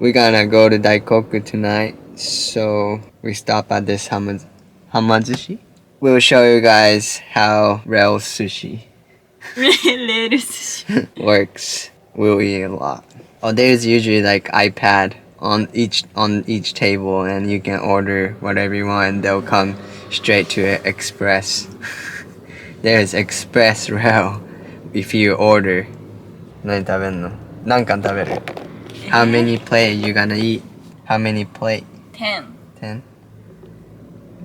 we're gonna go to Daikoku tonight, so we stop at this hamazushi. We'll show you guys how real sushi works. We'll eat a lot. Oh, there's usually like iPad on each table, and you can order whatever you want, and they'll come straight to express. There's express rail if you order. 何食べんの？何貫食べる？ How many plate you gonna eat? How many plate? 10. 10?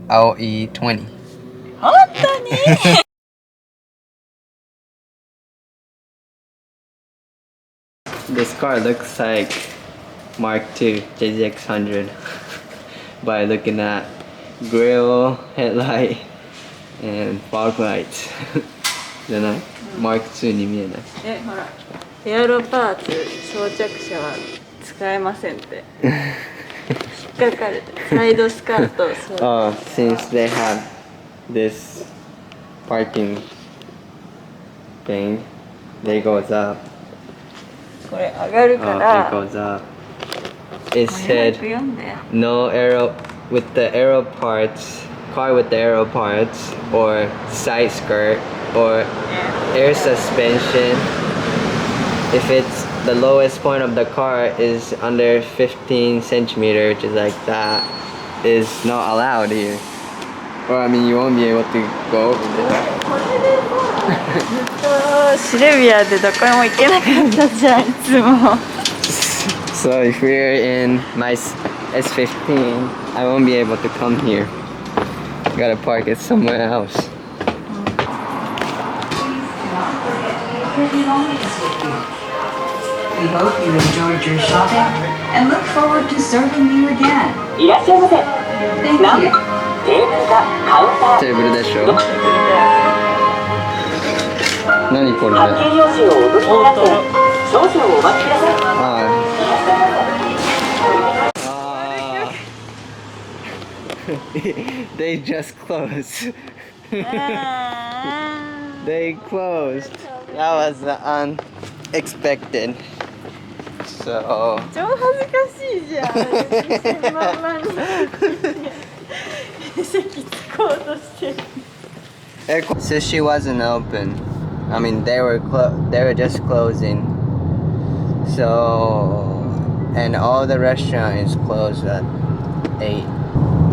I'll eat 20. 本当にThis car looks like Mark II JZX100 by looking at grill, headlight, and fog lights. じゃない？ Mark II に見えない？ほら、エアロパーツ装着車は使えませんって引っかかる。サイドスカートを装着。Oh, since they have this parking thing, they goes up. これ上がるか Oh, ら。 it goes up. It 早 said く読んで。 no arrow with the arrow parts, car with the arrow parts, or side skirt, or air suspension. If it's the lowest point of the car is under 15 centimeter, which is like that, is not allowed here. Or I mean, you won't be able to go over there. シルビアでどこにも行けなかったじゃん、いつも。So if we're in my S15, I won't be able to come here. Gotta park it somewhere else. We hope you enjoyed your shopping and look forward to serving you again. いらっしゃいませ。 Thank you. テーブルかカウンター。テーブルでしょ？何これ？パッケージ用紙をお取りになって少々お待ちください。They just closed. They closed. That was unexpected. So. 超恥ずかしいじゃん。1000万万人席つこうとしてる。Sushi wasn't open. I mean, they were just closing. So, and all the restaurant is closed at 8.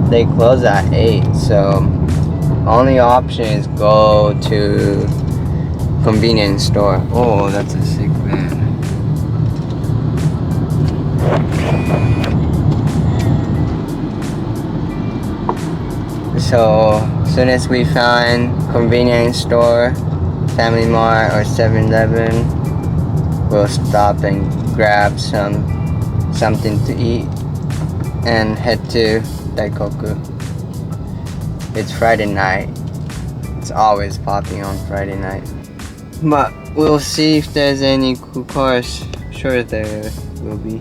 They close at 8. So, only option is go to convenience store. Oh, that's a sick man. So, as soon as we find convenience store, Family Mart or 7-Eleven, we'll stop and grab something to eat and head to Daikoku. It's Friday night. It's always popping on Friday night. But we'll see if there's any cool cars. Sure there will be.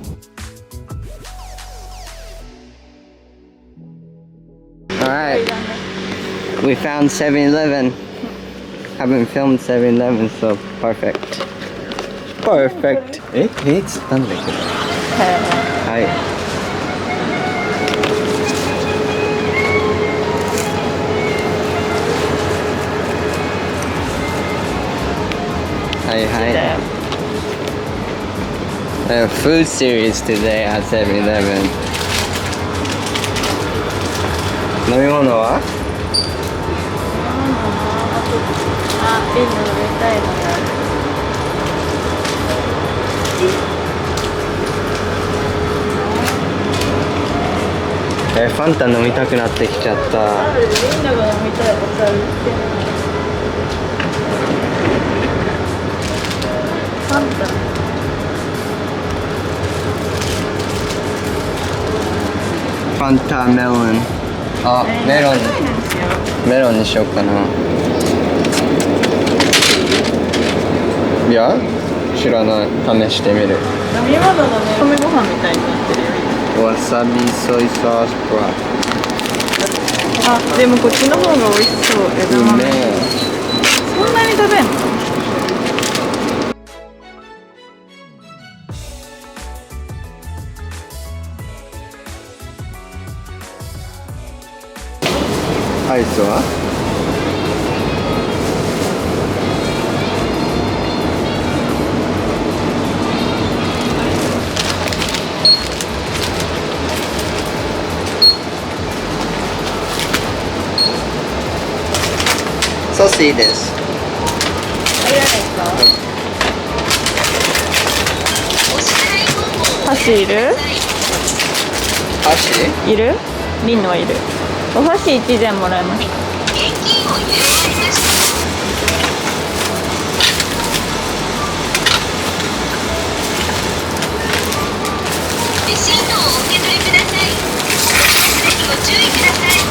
Alright. We found 7-Eleven. Haven't filmed 7-Eleven, so perfect. Perfect. つったんだけど。はい。Hi. I have a food series today at 7-Eleven. 飲み物は？ビール飲みたいのがある。ファンタ飲みたくなってきちゃった。ビールが飲みたいお茶売ってる。ファンタ。ファンタメロン。あ、メロンにしようかな。いや、知らない。試してみる。飲み物のね、米ご飯みたいになってるよ。わさびソイソースブラ。あ、でもこっちの方が美味しそう。枝豆。そんなに食べんの？アイスはソースいいです。ありがですか。箸いる？箸？いる？リンのはいる。お箸1膳もらえます。レシートをお受け取りください。ぜひご注意ください。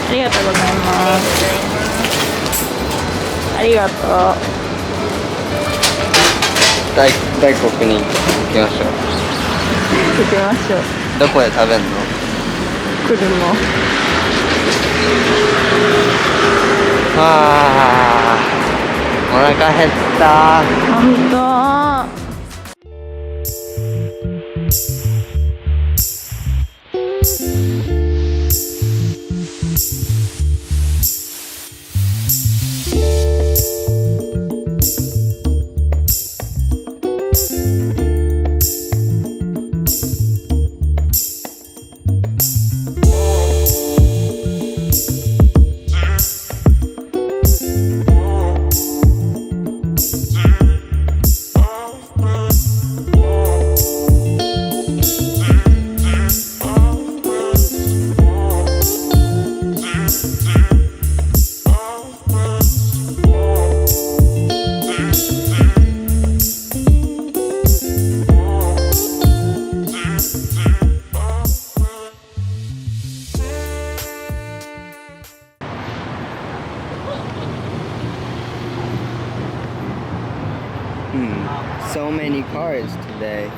ありがとうございます。ありがとう。大国に行きましょう。行きましょう。どこで食べるの？来るの。あー、お腹減った。本当。So many cars today.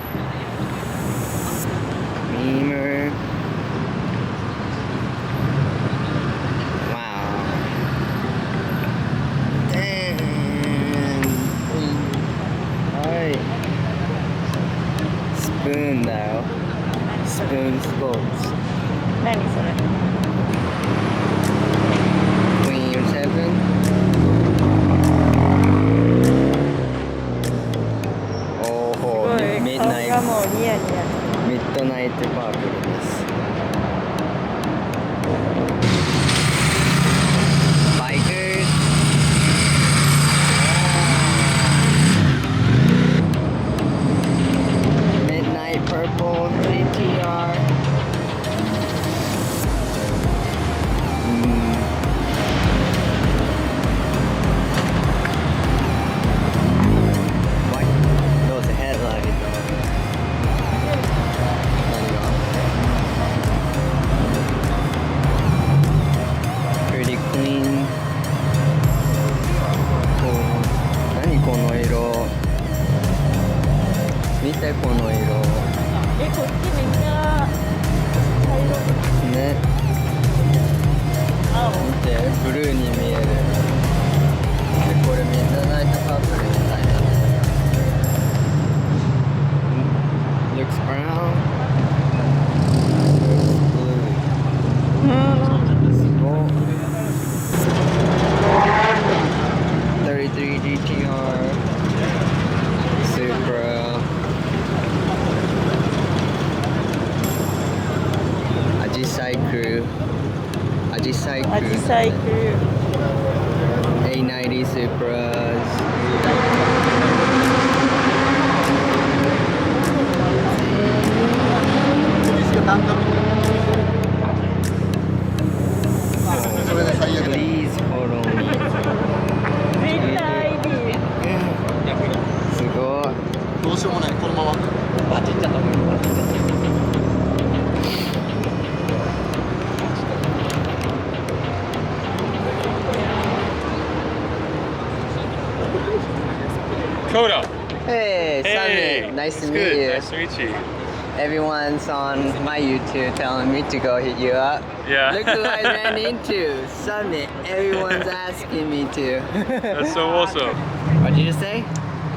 Beamer. Wow. Damn. Alright. Spoon though. Spoon scopes. 何それ。Queen 7. Midnight 顔がもうニヤニヤ。ミッドナイトパープルです。バイクーズ Midnight Purple GTR。どうせヘッドライト。Pretty clean。何この色。見てこの色。こっちめっちゃ茶色。ね。見て、ブルーに見える。で、これミッドナイトパープルみたいな。Looks brown. Looks blue. すごい。33 GTR. Supra. Ajisai Crew. Ajisai アジ Crew. サイクル。 A90 Supras. Please follow me. 絶対 ID。すごい。どうしようもないこのままバチっちゃったもん。 Kota. Hey, Hey, Summit. Nice to it's meet good. you. Nice to meet you. Everyone's on my YouTube telling me to go hit you up. Yeah. Look who I ran into. Summit. Everyone's asking me to. That's so awesome. What did you say?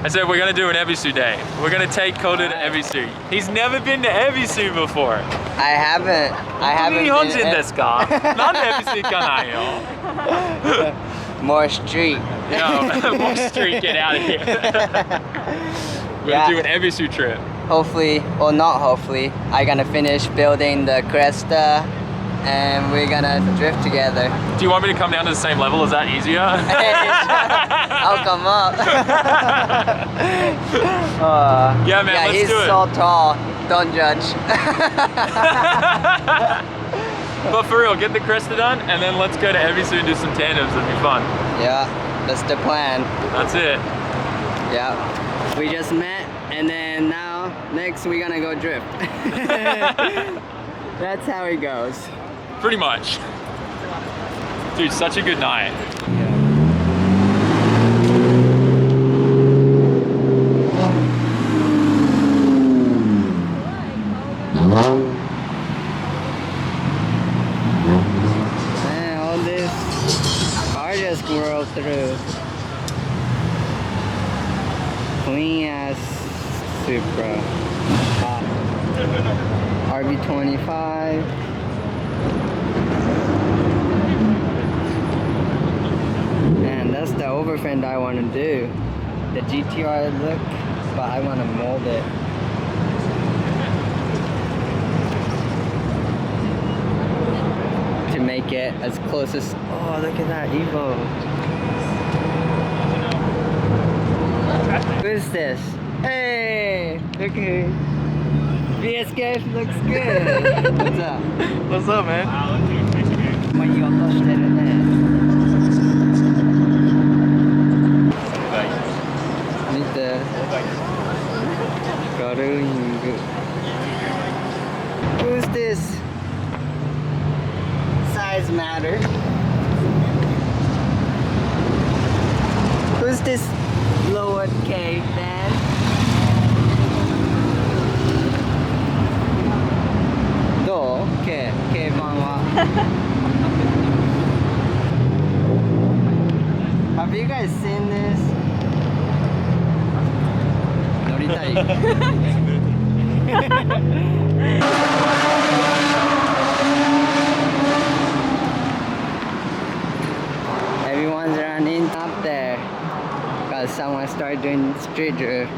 I said we're gonna do an Ebisu day. We're gonna take Kota to Ebisu. He's never been to Ebisu before. I haven't. I haven't. 日本人ですか? なんで Ebisu 行かないよ? More street. No, more street. Get out of here. We're Yeah. gonna do an Ebisu trip. Hopefully, or not hopefully, I'm gonna finish building the Cresta and we're gonna drift together. Do you want me to come down to the same level? Is that easier? I'll come up. Yeah, man, let's he's do it. so tall. Don't judge. But for real, get the Cresta done, and then let's go to Ebisu and do some tandems. It'd be fun. Yeah, that's the plan. That's it. Yeah, we just met, and then now next we're gonna go drift. That's how it goes. Pretty much. Dude, such a good night. Man, all this car just rolled through. Clean ass Supra. RB25. Man, that's the overfend I want to do. The GTR look, but I want to mold it. To make it as close as, oh, look at that Evo. Who's this? Hey, look who. VSK looks good. What's up? What's up, man? まあ、いい音してるね。見て。ガルウィング。Who's this? Size matter. Who's this lower K man? Do? K 版は Have you guys seen this? 乗りたい。Everyone's running up there because someone started doing street drift.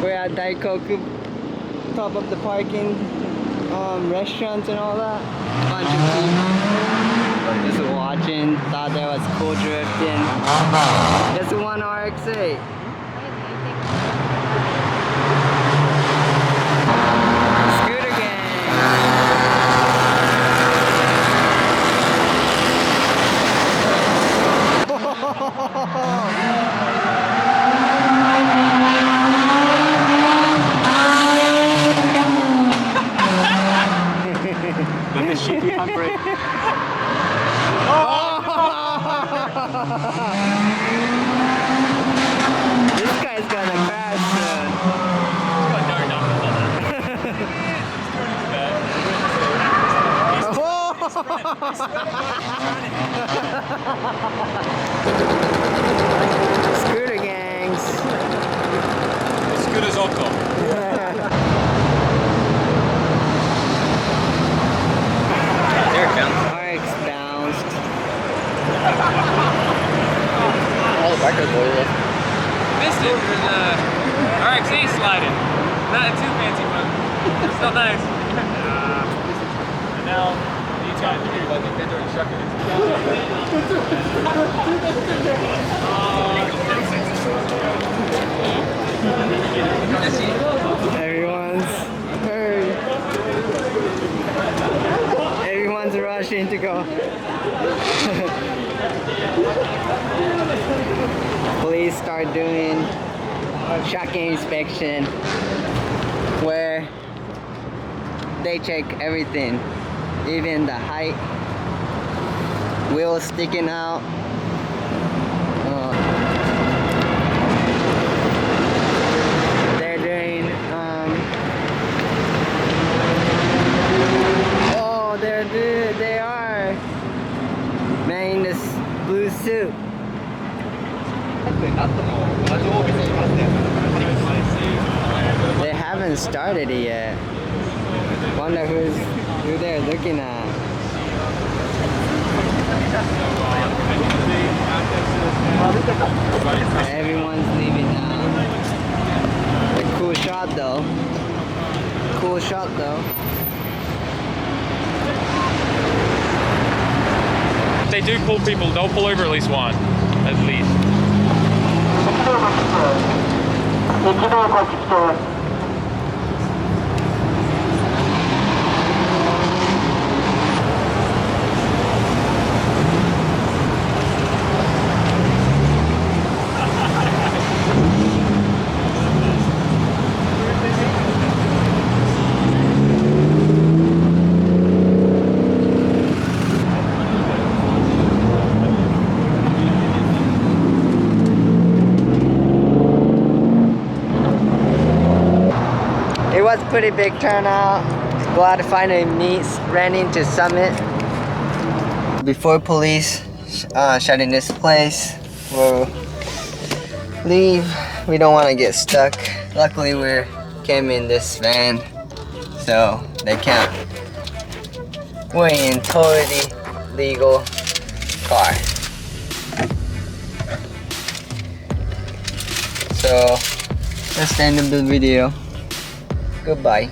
We're at Daikoku, top of the parking, restaurants and all that. Bunch of people just watching, thought that was cool drifting. Just one RX-8. Scooter gang. Let the shit keep on break. This guy's gonna crash soon. Scooter gangs. Scooter's Octo. Here it comes. RX bounced. All the record boys. Missed it. There's RX-8 sliding. Not too fancy, but still nice. And now, you try to do like a Nintendo instructor. Everyone's hurry. Everyone's rushing to go. Police start doing shocking inspection where they check everything, even the height, wheels sticking out. They're doing There they are. Man in this blue suit. They haven't started it yet. Wonder who they're looking at. Everyone's leaving now. A cool shot though. Cool shot though. They do pull people. They'll pull over at least one. At least. It was a pretty big turnout. Glad to finally ran into Summit. Before police shutting this place, we'll leave. We don't want to get stuck. Luckily we came in this van, so they can't. We're in totally legal car. So that's the end of the video. Goodbye.